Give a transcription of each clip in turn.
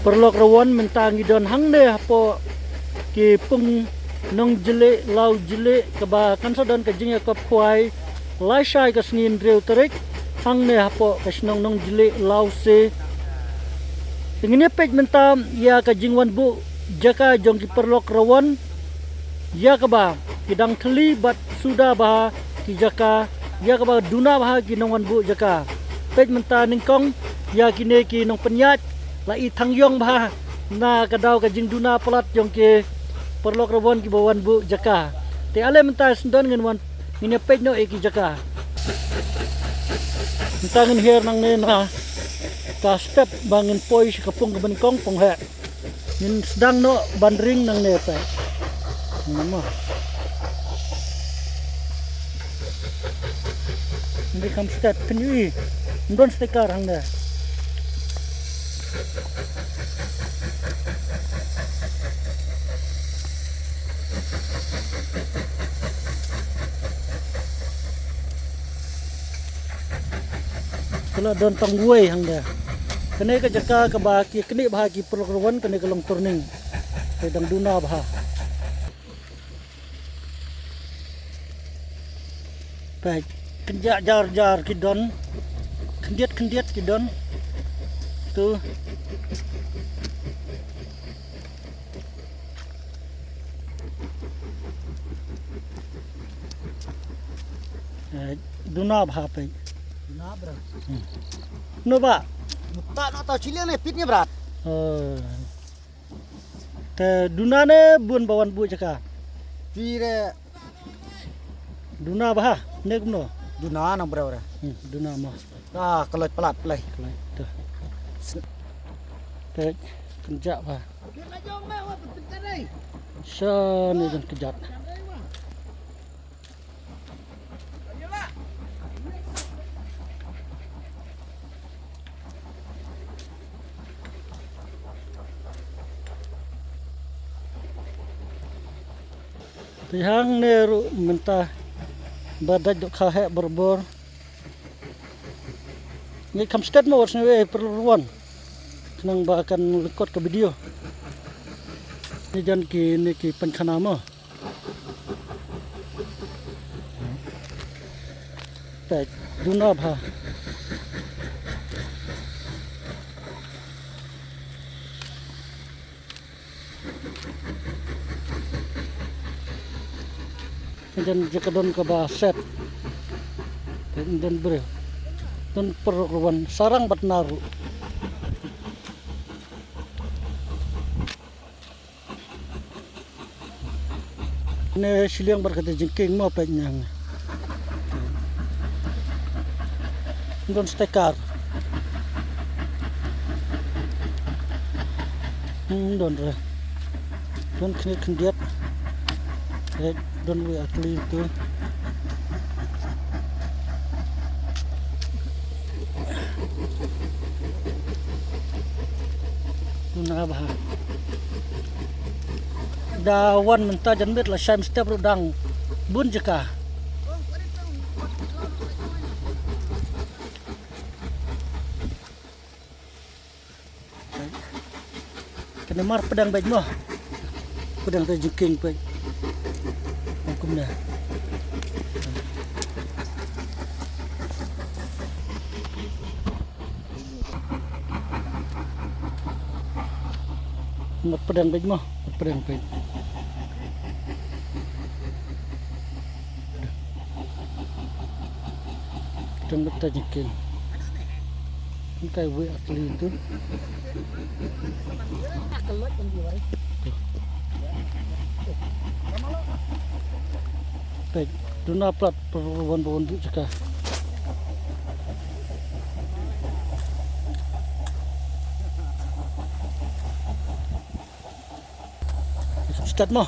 perlok rawan mentangi don hang ne po ki pung nong jele lau jele keba kan so don kajing kop khwai lai shai ka sngin reu tarik hang ne po kasnong nong jele lau se ingine pej mentam ya kajing wan bu jaka jong ki perlok rawan ya keba kidang thli bat suda bah ki jaka ya keba duna bah ki nong wan bu jaka pej menta ningkong ya kine ki nong penyat lai thang yong bah na kadau kajing duna pelat jong ke perlok rawan ki bawan bu jaka te ale menta sendon ngen wan ngine pej no e ki jaka menta ngen her nang ne na ka step bangin poi si kapung ke benkong pong he nin sedang no bandring nang ne pe mama ini kam step penyui ndon stekar hang ne kalau don tangguai hang ne kene ka jaka ka ba ki kene bah ki perlawan kene ka long turning pedang duna bah pe kenjak jar ki don kendiat ki don tu duna bah pe Duna bro. no ba Tak nak tahu cilian pitnya berat. Te duna ne bun bawan bu jaka Pire duna bah ne kumno duna nang bro. duna mah Ah kalau pelat play. tuh te kenjak bah sya ne jan kejat Tihang ne mentah badat dok khahe berbor ni kam stat mo wasne we perluan kenang ba akan lekot ke video ni jan ki ni ki pankhana mo ta duna bha dan jika don ke baset dan ber don perluan sarang bat naru ne siliang berkata jengking mau penyang don stekar don kene kendiat don we atli itu duna bah dawan menta janbet la sham step rudang bun jeka kena mar pedang baik moh pedang tu jengking baik hukumnya mat pedang baik mah pedang baik pedang betul jengking kai we asli itu baik duna plat perwan-perwan bu jaka start mo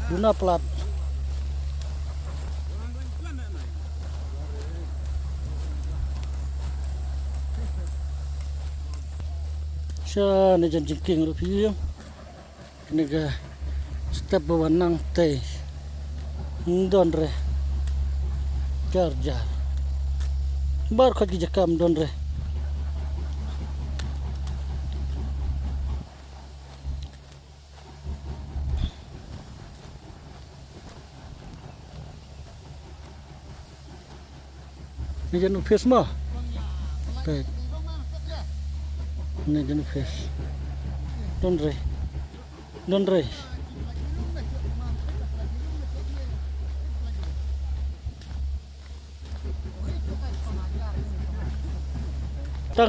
duna plat Sa na jengking rupiah. Kena step bawa nang teh. Don re. Jar jar. Bar kaki jakam don re. Ni jangan face mah. Baik. Ni jangan face. Don re. Don re.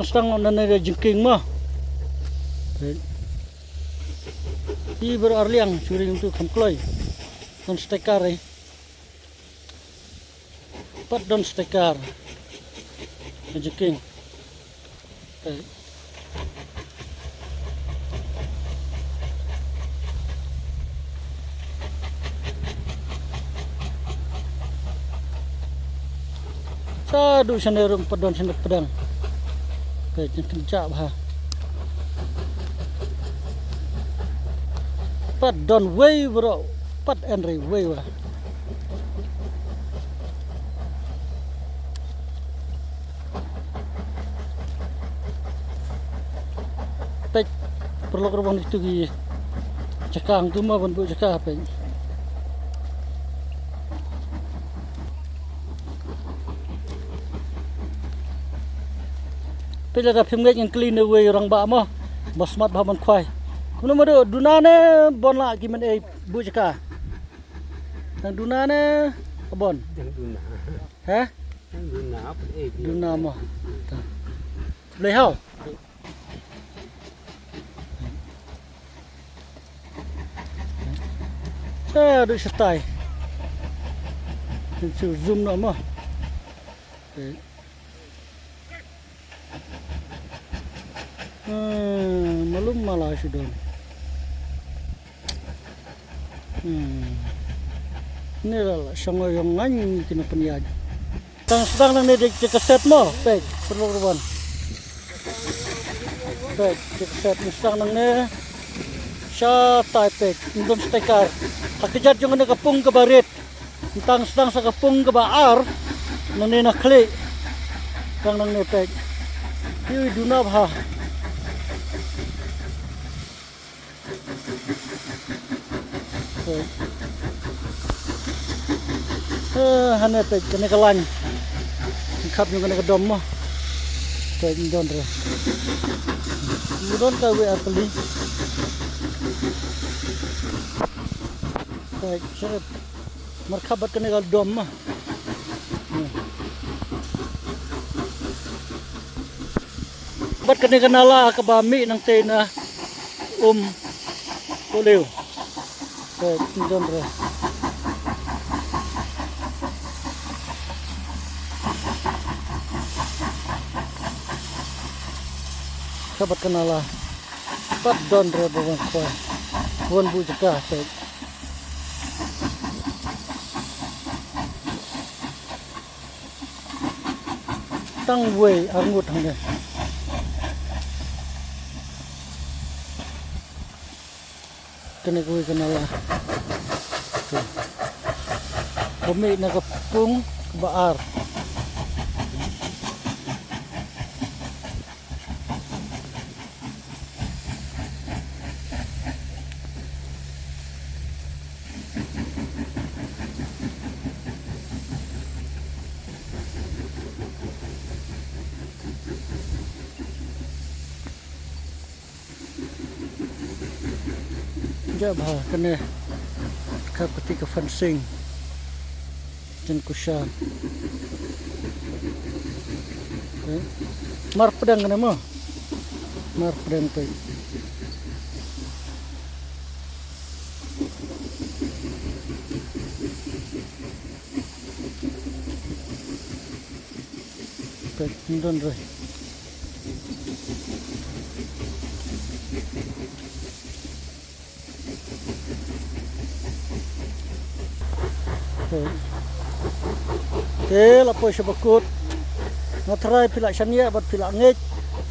Stang nana jengking mah. Ini berarliang curi untuk kamkloi. Don stekar eh. Pat don stekar. Jengking. Sadu sanderung padon sendok pedang. Baik, kencak bah. Pat don way bro, pat Henry way bah. Baik, perlu korban itu gi. Cekang tu mah bentuk cekah baik. Pila dah phimgek yang clean away orang ba mah basmat bahaman khwai kuno mado dunane bon la ki men bu jaka nang dunane bon Duna. ha Duna apa duna mah lei hao du setai zoom no mah malum malah sudah. Ini lah sangat yang ngani kena peniaga. Sedang nang dek keset mo, baik perlu ruban. Baik keset sedang nang ne, sya taipek, indon stekar. Hakijat yung ne kapung ke barit, tentang sedang sa kapung ke baar, nang ne nakli, sedang nang ne pek. Hiu dunab ha. Hanya pek kena kelan, kap juga kena kedom mah, pek don re, don kawe apeli, pek seret, merkabat kena kedom mah, bat kena kenala kebami nang tena polio, pek don re. Sahabat kenala pat don re bawang kuai won bu jaka pek tang wei angut hangnya kena kuai kenala bumi na kapung baar bah kena ketika fencing dan kusya mar pedang kena mah mar pedang tu pek don re okay, lapoy siya bakut. Natry pila siya bat pila ngit.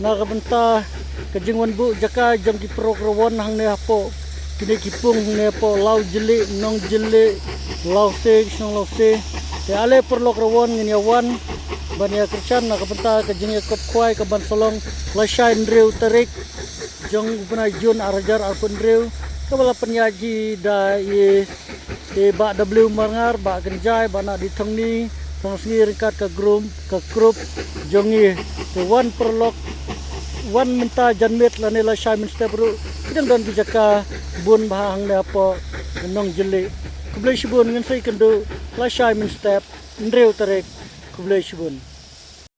Nakabenta kajingwan bu jaka jam ki prograwon hang ne hapo. Kini kipung ne po law jeli nong jeli Lausi kisong lausi te ale perlok rawon ngin yawan bania kercan na kapenta ka jing kop kwai ka ban solong la shain reu tarik jong buna jun arajar arpun reu kabala penyaji da e ba w mangar ba genjai ba na ditongni tong sni ringkat ka grup jongi te wan perlok wan minta janmet la ne la shai min step ru kidang don bijaka bun bahang ne apa nong jeli kublai shibun ngan sai kendo la shai min step ndreu tarik kublai shibun